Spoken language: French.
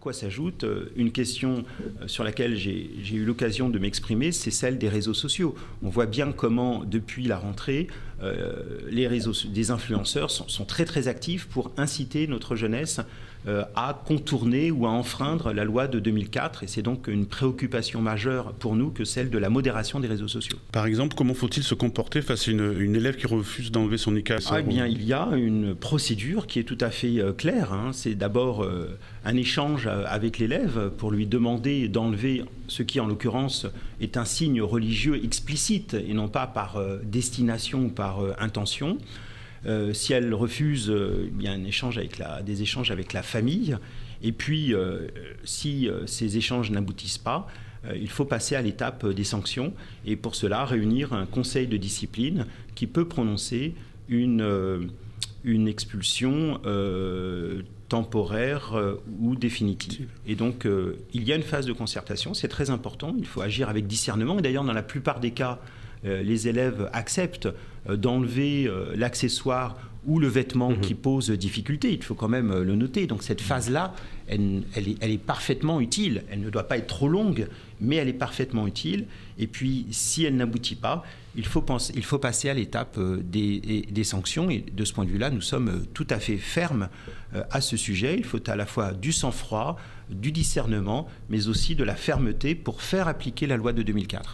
quoi s'ajoute une question sur laquelle j'ai eu l'occasion de m'exprimer, c'est celle des réseaux sociaux. On voit bien comment, depuis la rentrée, des influenceurs sont très très actifs pour inciter notre jeunesse à contourner ou à enfreindre la loi de 2004. Et c'est donc une préoccupation majeure pour nous que celle de la modération des réseaux sociaux. Par exemple, comment faut-il se comporter face à une élève qui refuse d'enlever son niqab? Eh bien, il y a une procédure qui est tout à fait claire. C'est d'abord un échange avec l'élève pour lui demander d'enlever ce qui, en l'occurrence, est un signe religieux explicite et non pas par destination ou par intention. Si elle refuse, il y a des échanges avec la famille. Et puis, si ces échanges n'aboutissent pas, il faut passer à l'étape des sanctions. Et pour cela, réunir un conseil de discipline qui peut prononcer une expulsion temporaire ou définitive. Et donc, il y a une phase de concertation, c'est très important. Il faut agir avec discernement. Et d'ailleurs, dans la plupart des cas, les élèves acceptent d'enlever l'accessoire ou le vêtement qui pose difficulté. Il faut quand même le noter. Donc cette phase-là, elle est parfaitement utile. Elle ne doit pas être trop longue, mais elle est parfaitement utile. Et puis, si elle n'aboutit pas, il faut passer à l'étape des sanctions. Et de ce point de vue-là, nous sommes tout à fait fermes à ce sujet. Il faut à la fois du sang-froid, du discernement, mais aussi de la fermeté pour faire appliquer la loi de 2004.